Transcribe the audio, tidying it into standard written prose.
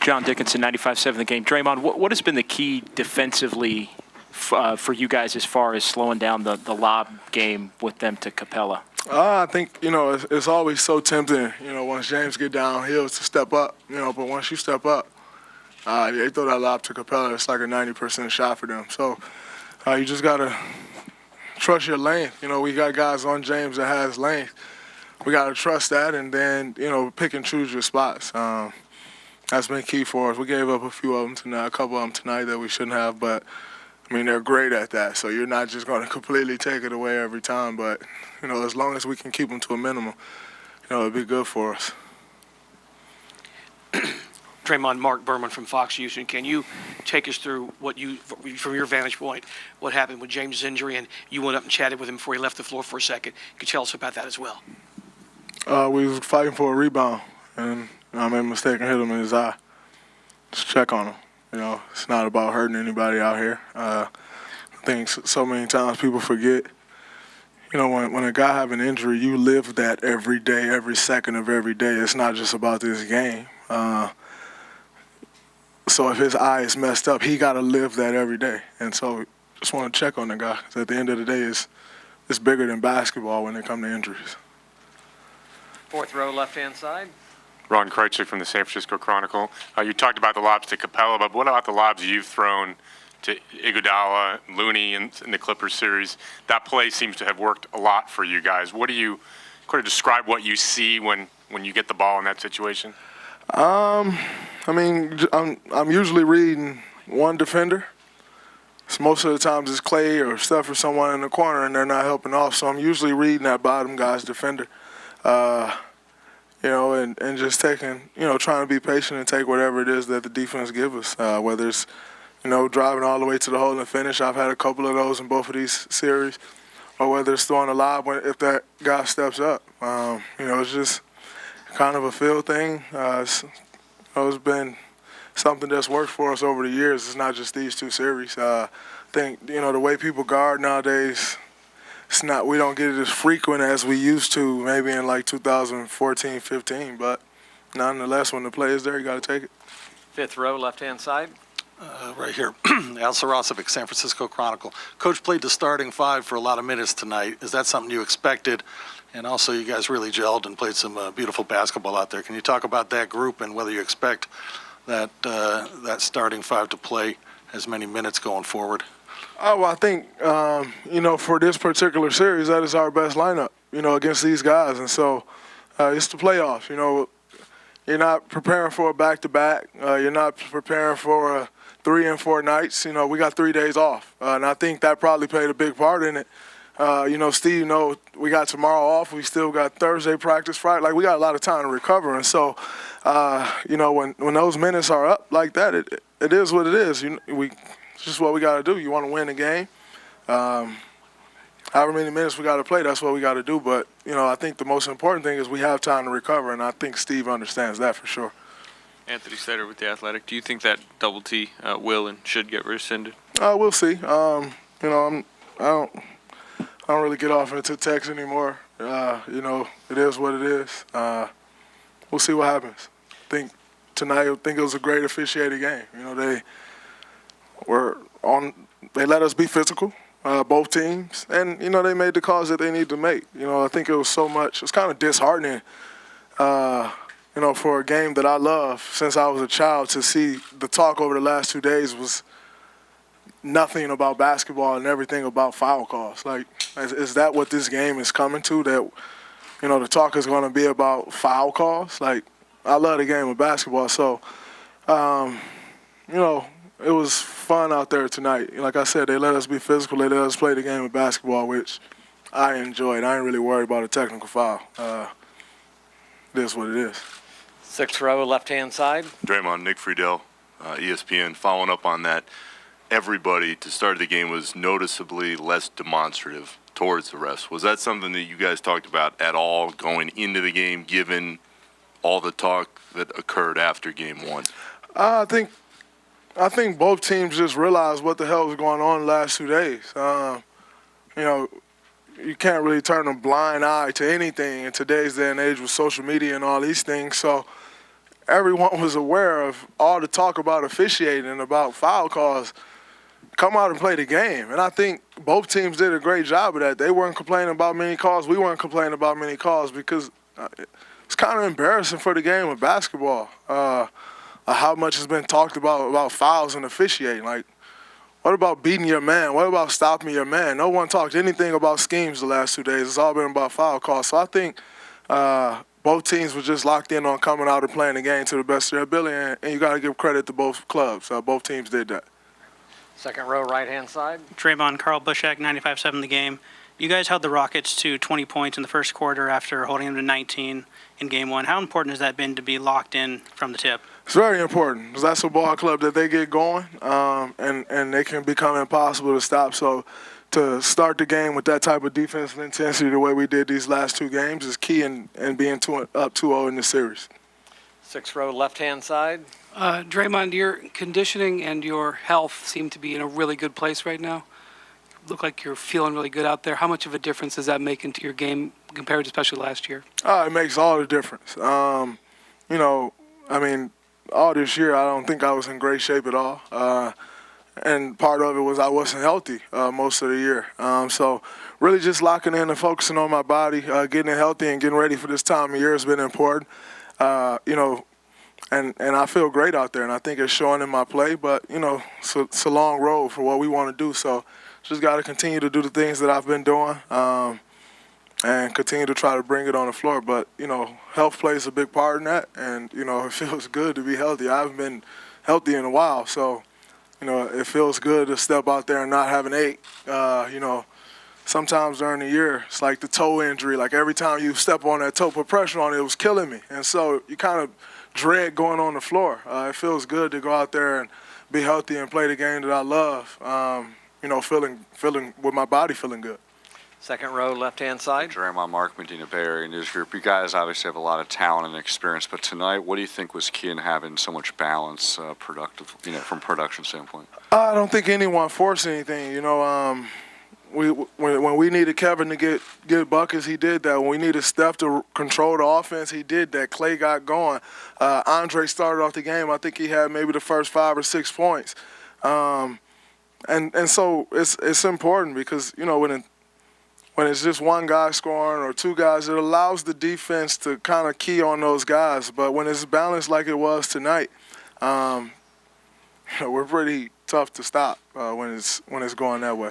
John Dickinson, 95.7 The Game. Draymond, what has been the key defensively for you guys as far as slowing down the lob game with them to Capella? I think, it's always so tempting, once James get downhill to step up, but once you step up, they throw that lob to Capella, it's like a 90% shot for them. So you just got to trust your length. We got guys on James that has length. We got to trust that and then, pick and choose your spots. That's been key for us. We gave up a couple of them tonight that we shouldn't have, but they're great at that. So you're not just going to completely take it away every time, but, as long as we can keep them to a minimum, it'll be good for us. Draymond, Mark Berman from Fox Houston. Can you take us through from your vantage point, what happened with James' injury, and you went up and chatted with him before he left the floor for a second? Could you tell us about that as well? We was fighting for a rebound, and I made a mistake and hit him in his eye. Just check on him. It's not about hurting anybody out here. I think so many times people forget, when a guy have an injury, you live that every day, every second of every day. It's not just about this game. So if his eye is messed up, he got to live that every day. And so just want to check on the guy. 'Cause at the end of the day, it's bigger than basketball when it comes to injuries. Fourth row, left-hand side. Ron Krejcik from the San Francisco Chronicle. You talked about the lobs to Capella, but what about the lobs you've thrown to Iguodala, Looney in the Clippers series? That play seems to have worked a lot for you guys. Could you describe what you see when you get the ball in that situation? I'm usually reading one defender. So most of the times it's Clay or Steph or someone in the corner, and they're not helping off. So I'm usually reading that bottom guy's defender, and just taking, trying to be patient and take whatever it is that the defense gives us, whether it's, driving all the way to the hole and finish. I've had a couple of those in both of these series, or whether it's throwing a lob if that guy steps up. It's just kind of a feel thing. It's been something that's worked for us over the years. It's not just these two series. I think, the way people guard nowadays, we don't get it as frequent as we used to maybe in like 2014, 15, but nonetheless, when the play is there, you got to take it. Fifth row, left-hand side. Right here, Al Sarasovic, San Francisco Chronicle. Coach played the starting five for a lot of minutes tonight. Is that something you expected? And also, you guys really gelled and played some beautiful basketball out there. Can you talk about that group and whether you expect that starting five to play as many minutes going forward? I think, for this particular series, that is our best lineup, against these guys. And so it's the playoffs. You're not preparing for a back-to-back. You're not preparing for a 3 and 4 nights. We got 3 days off. And I think that probably played a big part in it. Steve, we got tomorrow off. We still got Thursday practice, Friday. We got a lot of time to recover. And so, when those minutes are up like that, it is what it is. It's just what we got to do. You want to win the game. However many minutes we got to play, that's what we got to do. But, I think the most important thing is we have time to recover, and I think Steve understands that for sure. Anthony Slater with The Athletic. Do you think that double T will and should get rescinded? We'll see. I don't really get off into text anymore. It is what it is. We'll see what happens. I think it was a great officiated game. They let us be physical, both teams, and they made the calls that they need to make. I think it was so much. It's kind of disheartening, for a game that I love since I was a child, to see the talk over the last 2 days was nothing about basketball and everything about foul calls. Is that what this game is coming to? That the talk is going to be about foul calls? I love the game of basketball, so it was fun out there tonight. Like I said, they let us be physical. They let us play the game of basketball, which I enjoyed. I ain't really worried about a technical foul. It is what it is. Sixth row, left-hand side. Draymond, Nick Friedel, ESPN. Following up on that, everybody to start the game was noticeably less demonstrative towards the refs. Was that something that you guys talked about at all going into the game, given all the talk that occurred after Game 1? I think both teams just realized what the hell was going on the last 2 days. You can't really turn a blind eye to anything in today's day and age with social media and all these things. So everyone was aware of all the talk about officiating and about foul calls. Come out and play the game. And I think both teams did a great job of that. They weren't complaining about many calls. We weren't complaining about many calls because it's kind of embarrassing for the game of basketball how much has been talked about fouls and officiating. Like, what about beating your man? What about stopping your man? No one talked anything about schemes the last 2 days. It's all been about foul calls. So I think both teams were just locked in on coming out and playing the game to the best of their ability, and you got to give credit to both clubs. Both teams did that. Second row, right-hand side. Draymond, Carl Bushak, 95-7 the game. You guys held the Rockets to 20 points in the first quarter after holding them to 19 in Game 1. How important has that been to be locked in from the tip? It's very important because that's a ball club that they get going, and they can become impossible to stop. So to start the game with that type of defensive intensity the way we did these last two games is key in being up 2-0 in the series. Sixth row, left-hand side. Draymond, your conditioning and your health seem to be in a really good place right now. Look like you're feeling really good out there. How much of a difference does that make into your game compared to especially last year? It makes all the difference. All this year I don't think I was in great shape at all. And part of it was I wasn't healthy most of the year. So really just locking in and focusing on my body, getting it healthy and getting ready for this time of year has been important. And I feel great out there, and I think it's showing in my play. But, it's a long road for what we want to do. So just got to continue to do the things that I've been doing and continue to try to bring it on the floor. But, health plays a big part in that. And, it feels good to be healthy. I haven't been healthy in a while. So, it feels good to step out there and not have an ache. Sometimes during the year, it's like the toe injury. Like every time you step on that toe, put pressure on it, it was killing me. And so you kind of dread going on the floor. It feels good to go out there and be healthy and play the game that I love, feeling with my body feeling good. Second row, left-hand side. Draymond, Mark, Medina Bay Area News Group. You guys obviously have a lot of talent and experience, but tonight, what do you think was key in having so much balance, from production standpoint? I don't think anyone forced anything. When we needed Kevin to get buckets, he did that. When we needed Steph to control the offense, he did that. Clay got going. Andre started off the game. I think he had maybe the first 5 or 6 points. And so it's important because, when it's just one guy scoring or two guys, it allows the defense to kind of key on those guys. But when it's balanced like it was tonight, we're pretty tough to stop when it's going that way.